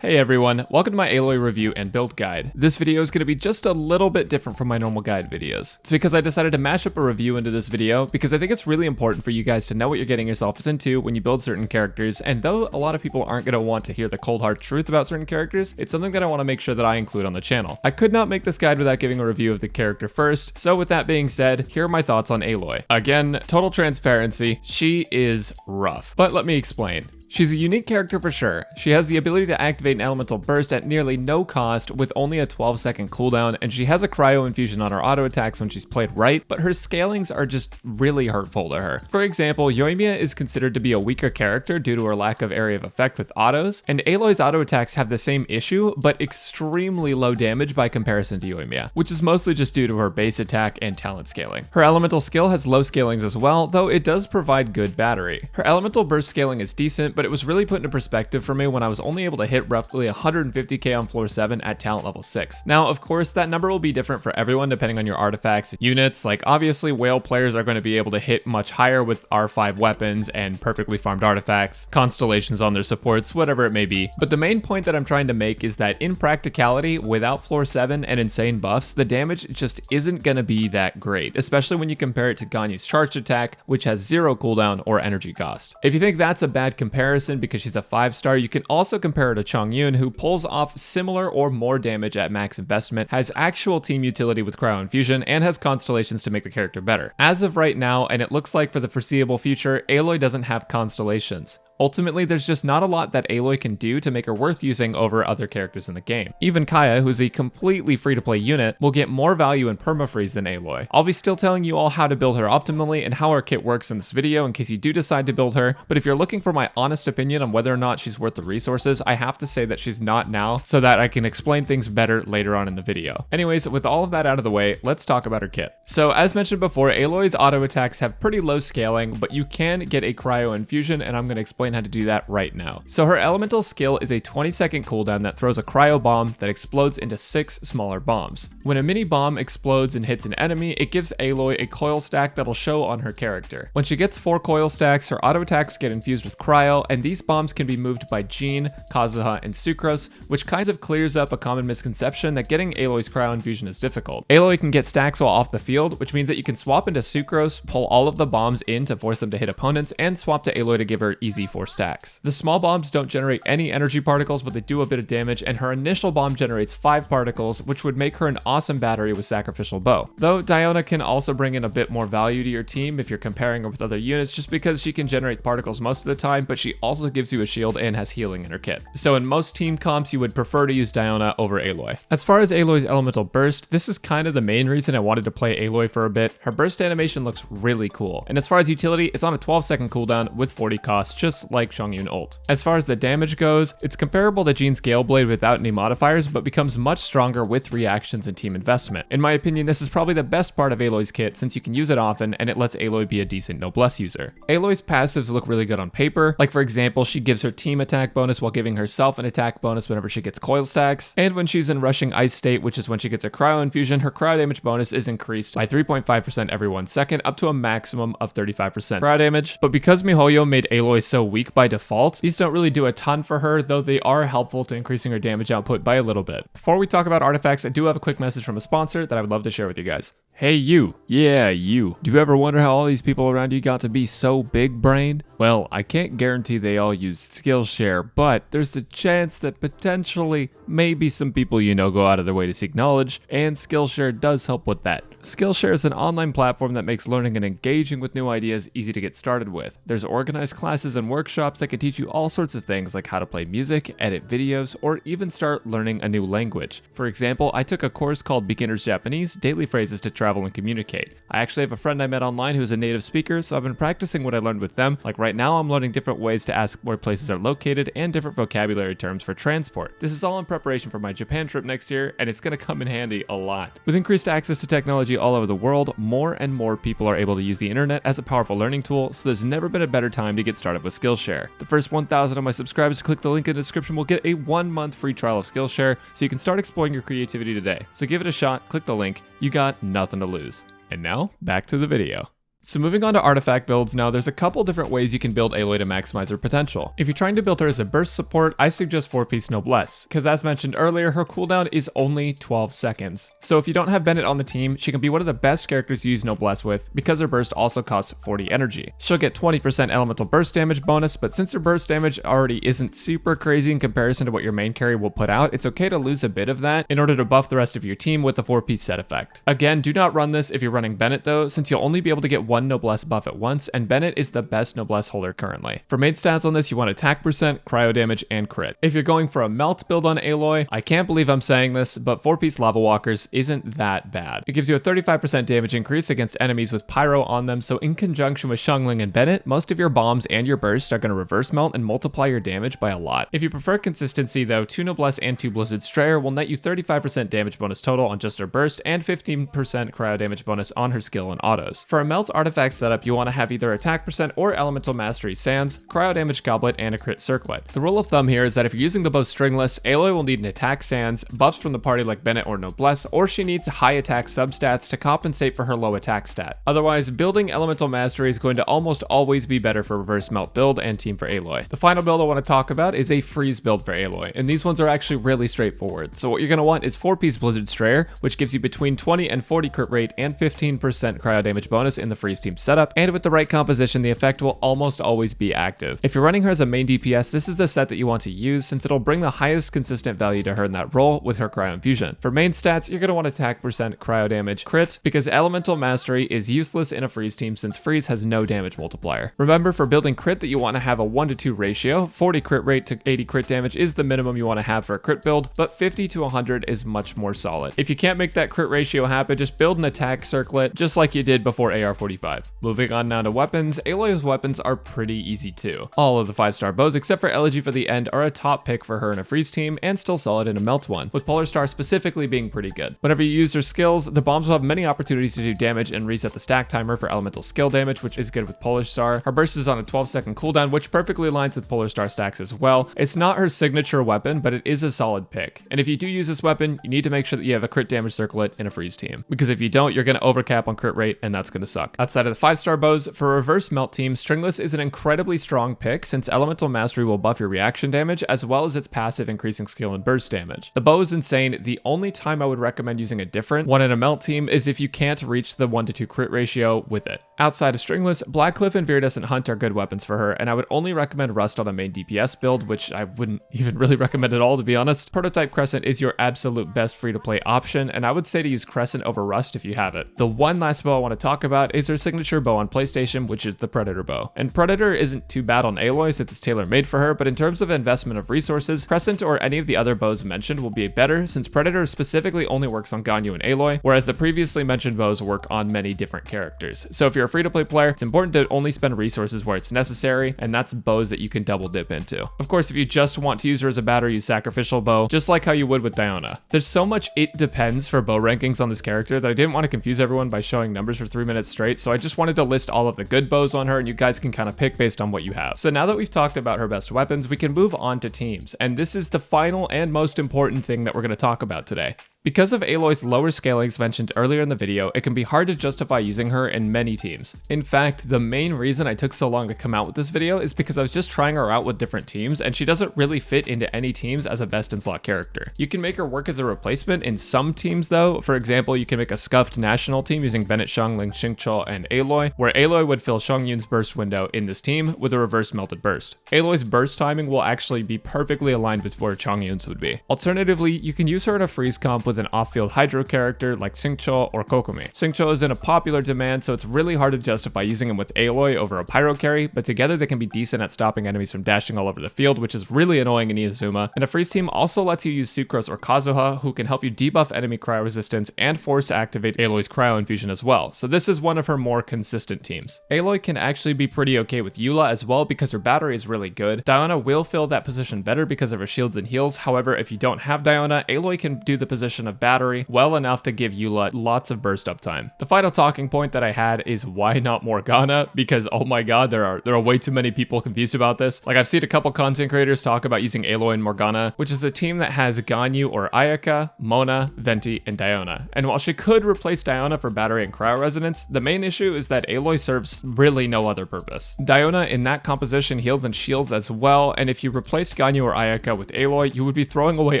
Hey everyone, welcome to my Aloy review and build guide. This video is going to be just a little bit different from my normal guide videos. It's because I decided to mash up a review into this video because I think it's really important for you guys to know what you're getting yourselves into when you build certain characters, and though a lot of people aren't going to want to hear the cold hard truth about certain characters, it's something that I want to make sure that I include on the channel. I could not make this guide without giving a review of the character first, so with that being said, here are my thoughts on Aloy. Again, total transparency, she is rough. But let me explain. She's a unique character for sure. She has the ability to activate an elemental burst at nearly no cost with only a 12-second cooldown, and she has a cryo infusion on her auto attacks when she's played right, but her scalings are just really hurtful to her. For example, Yoimiya is considered to be a weaker character due to her lack of area of effect with autos, and Aloy's auto attacks have the same issue, but extremely low damage by comparison to Yoimiya, which is mostly just due to her base attack and talent scaling. Her elemental skill has low scalings as well, though it does provide good battery. Her elemental burst scaling is decent, but it was really put into perspective for me when I was only able to hit roughly 150k on floor 7 at talent level 6. Now, of course, that number will be different for everyone depending on your artifacts and units. Like, obviously, whale players are going to be able to hit much higher with R5 weapons and perfectly farmed artifacts, constellations on their supports, whatever it may be. But the main point that I'm trying to make is that in practicality, without floor 7 and insane buffs, the damage just isn't going to be that great, especially when you compare it to Ganyu's charged attack, which has 0 cooldown or energy cost. If you think that's a bad comparison because she's a 5-star, you can also compare her to Chongyun, who pulls off similar or more damage at max investment, has actual team utility with cryo infusion, and has constellations to make the character better. As of right now, and it looks like for the foreseeable future, Aloy doesn't have constellations. Ultimately, there's just not a lot that Aloy can do to make her worth using over other characters in the game. Even Kaya, who's a completely free-to-play unit, will get more value in permafreeze than Aloy. I'll be still telling you all how to build her optimally and how her kit works in this video in case you do decide to build her, but if you're looking for my honest opinion on whether or not she's worth the resources, I have to say that she's not now, so that I can explain things better later on in the video. Anyways, with all of that out of the way, let's talk about her kit. So, as mentioned before, Aloy's auto attacks have pretty low scaling, but you can get a cryo infusion, and I'm going to explain how to do that right now. So her elemental skill is a 20-second cooldown that throws a cryo bomb that explodes into 6 smaller bombs. When a mini bomb explodes and hits an enemy, it gives Aloy a coil stack that'll show on her character. When she gets 4 coil stacks, her auto attacks get infused with cryo, and these bombs can be moved by Jean, Kazuha, and Sucrose, which kind of clears up a common misconception that getting Aloy's cryo infusion is difficult. Aloy can get stacks while off the field, which means that you can swap into Sucrose, pull all of the bombs in to force them to hit opponents, and swap to Aloy to give her easy 4 stacks. The small bombs don't generate any energy particles, but they do a bit of damage, and her initial bomb generates 5 particles, which would make her an awesome battery with Sacrificial Bow. Though Diona can also bring in a bit more value to your team if you're comparing her with other units, just because she can generate particles most of the time, but she also gives you a shield and has healing in her kit. So in most team comps, you would prefer to use Diona over Aloy. As far as Aloy's elemental burst, this is kind of the main reason I wanted to play Aloy for a bit. Her burst animation looks really cool, and as far as utility, it's on a 12-second cooldown with 40 cost, just like Chongyun ult. As far as the damage goes, it's comparable to Jean's Gale Blade without any modifiers, but becomes much stronger with reactions and team investment. In my opinion, this is probably the best part of Aloy's kit since you can use it often and it lets Aloy be a decent noblesse user. Aloy's passives look really good on paper, like for example, she gives her team attack bonus while giving herself an attack bonus whenever she gets coil stacks, and when she's in rushing ice state, which is when she gets a cryo infusion, her cryo damage bonus is increased by 3.5% every 1 second, up to a maximum of 35% cryo damage. But because miHoYo made Aloy so weak by default, these don't really do a ton for her, though they are helpful to increasing her damage output by a little bit. Before we talk about artifacts, I do have a quick message from a sponsor that I would love to share with you guys. Hey you, yeah you, do you ever wonder how all these people around you got to be so big-brained? Well, I can't guarantee they all use Skillshare, but there's a chance that potentially maybe some people you know go out of their way to seek knowledge, and Skillshare does help with that. Skillshare is an online platform that makes learning and engaging with new ideas easy to get started with. There's organized classes and workshops that can teach you all sorts of things like how to play music, edit videos, or even start learning a new language. For example, I took a course called Beginner's Japanese, Daily Phrases to Travel and Communicate. I actually have a friend I met online who's a native speaker, so I've been practicing what I learned with them. Like right now, I'm learning different ways to ask where places are located and different vocabulary terms for transport. This is all in preparation for my Japan trip next year, and it's going to come in handy a lot. With increased access to technology all over the world, more and more people are able to use the internet as a powerful learning tool, so there's never been a better time to get started with Skillshare. The first 1,000 of my subscribers to click the link in the description will get a 1-month free trial of Skillshare, so you can start exploring your creativity today. So give it a shot, click the link, you got nothing to lose. And now, back to the video. So moving on to artifact builds now, there's a couple different ways you can build Aloy to maximize her potential. If you're trying to build her as a burst support, I suggest 4-piece Noblesse, because as mentioned earlier, her cooldown is only 12 seconds. So if you don't have Bennett on the team, she can be one of the best characters to use Noblesse with, because her burst also costs 40 energy. She'll get 20% elemental burst damage bonus, but since her burst damage already isn't super crazy in comparison to what your main carry will put out, it's okay to lose a bit of that in order to buff the rest of your team with the 4-piece set effect. Again, do not run this if you're running Bennett though, since you'll only be able to get one Noblesse buff at once, and Bennett is the best Noblesse holder currently. For main stats on this, you want attack percent, cryo damage, and crit. If you're going for a melt build on Aloy, I can't believe I'm saying this, but 4-piece Lava Walkers isn't that bad. It gives you a 35% damage increase against enemies with pyro on them, so in conjunction with Xiangling and Bennett, most of your bombs and your burst are going to reverse melt and multiply your damage by a lot. If you prefer consistency though, 2 Noblesse and 2 Blizzard Strayer will net you 35% damage bonus total on just her burst and 15% cryo damage bonus on her skill and autos. For a melt artifact setup, you want to have either attack percent or elemental mastery sands, cryo damage goblet, and a crit circlet. The rule of thumb here is that if you're using the bow stringless, Aloy will need an attack sands, buffs from the party like Bennett or Noblesse, or she needs high attack substats to compensate for her low attack stat. Otherwise, building elemental mastery is going to almost always be better for reverse melt build and team for Aloy. The final build I want to talk about is a freeze build for Aloy, and these ones are actually really straightforward. So what you're going to want is 4-piece Blizzard Strayer, which gives you between 20 and 40 crit rate and 15% cryo damage bonus in the freeze team setup, and with the right composition, the effect will almost always be active. If you're running her as a main DPS, this is the set that you want to use since it'll bring the highest consistent value to her in that role with her cryo infusion. For main stats, you're going to want attack percent, cryo damage, crit, because elemental mastery is useless in a freeze team since freeze has no damage multiplier. Remember, for building crit that you want to have a 1-to-2 ratio, 40 crit rate to 80 crit damage is the minimum you want to have for a crit build, but 50 to 100 is much more solid. If you can't make that crit ratio happen, just build an attack circlet just like you did before AR-45. Moving on now to weapons, Aloy's weapons are pretty easy too. All of the 5-star bows except for Elegy for the End are a top pick for her in a freeze team and still solid in a melt one, with Polar Star specifically being pretty good. Whenever you use her skills, the bombs will have many opportunities to do damage and reset the stack timer for elemental skill damage, which is good with Polar Star. Her burst is on a 12-second cooldown, which perfectly aligns with Polar Star stacks as well. It's not her signature weapon, but it is a solid pick. And if you do use this weapon, you need to make sure that you have a crit damage circlet in a freeze team, because if you don't, you're going to overcap on crit rate, and that's going to suck. Outside of the 5-star bows, for a reverse melt team, Stringless is an incredibly strong pick since elemental mastery will buff your reaction damage as well as its passive increasing skill and burst damage. The bow is insane. The only time I would recommend using a different one in a melt team is if you can't reach the 1-to-2 crit ratio with it. Outside of Stringless, Blackcliff and Viridescent Hunt are good weapons for her, and I would only recommend Rust on a main DPS build, which I wouldn't even really recommend at all, to be honest. Prototype Crescent is your absolute best free-to-play option, and I would say to use Crescent over Rust if you have it. The one last bow I want to talk about is her signature bow on PlayStation, which is the Predator bow. And Predator isn't too bad on Aloy since it's tailor-made for her, but in terms of investment of resources, Crescent or any of the other bows mentioned will be better since Predator specifically only works on Ganyu and Aloy, whereas the previously mentioned bows work on many different characters. So if you're a free-to-play player, it's important to only spend resources where it's necessary, and that's bows that you can double dip into. Of course, if you just want to use her as a battery, use Sacrificial Bow, just like how you would with Diona. There's so much it depends for bow rankings on this character that I didn't want to confuse everyone by showing numbers for 3 minutes straight, so I just wanted to list all of the good bows on her, and you guys can kind of pick based on what you have. So now that we've talked about her best weapons, we can move on to teams, and this is the final and most important thing that we're going to talk about today. Because of Aloy's lower scalings mentioned earlier in the video, it can be hard to justify using her in many teams. In fact, the main reason I took so long to come out with this video is because I was just trying her out with different teams, and she doesn't really fit into any teams as a best-in-slot character. You can make her work as a replacement in some teams though. For example, you can make a scuffed national team using Bennett, Xiangling, Xingqiu, and Aloy, where Aloy would fill Xiangyun's burst window in this team with a reverse melted burst. Aloy's burst timing will actually be perfectly aligned with where Xiangyun's would be. Alternatively, you can use her in a freeze comp with an off-field hydro character like Xingqiu or Kokomi. Xingqiu is in a popular demand, so it's really hard to justify using him with Aloy over a pyro carry, but together they can be decent at stopping enemies from dashing all over the field, which is really annoying in Inazuma. And a freeze team also lets you use Sucrose or Kazuha, who can help you debuff enemy cryo resistance and force activate Aloy's cryo infusion as well, so this is one of her more consistent teams. Aloy can actually be pretty okay with Eula as well because her battery is really good. Diona will fill that position better because of her shields and heals, however if you don't have Diona, Aloy can do the position portion of battery, well enough to give Eula lots of burst uptime. The final talking point that I had is why not Morgana? Because oh my god, there are way too many people confused about this. Like, I've seen a couple content creators talk about using Aloy and Morgana, which is a team that has Ganyu or Ayaka, Mona, Venti, and Diona. And while she could replace Diona for battery and cryo resonance, the main issue is that Aloy serves really no other purpose. Diona in that composition heals and shields as well, and if you replaced Ganyu or Ayaka with Aloy, you would be throwing away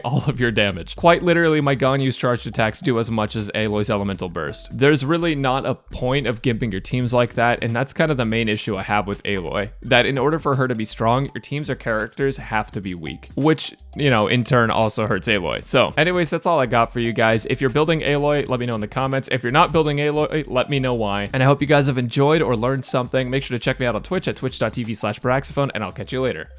all of your damage. Quite literally, my Ganyu's charged attacks do as much as Aloy's elemental burst. There's really not a point of gimping your teams like that, and that's kind of the main issue I have with Aloy. That in order for her to be strong, your teams or characters have to be weak, which, you know, in turn also hurts Aloy. So anyways, that's all I got for you guys. If you're building Aloy, let me know in the comments. If you're not building Aloy, let me know why. And I hope you guys have enjoyed or learned something. Make sure to check me out on Twitch at twitch.tv/Baraxophone, and I'll catch you later.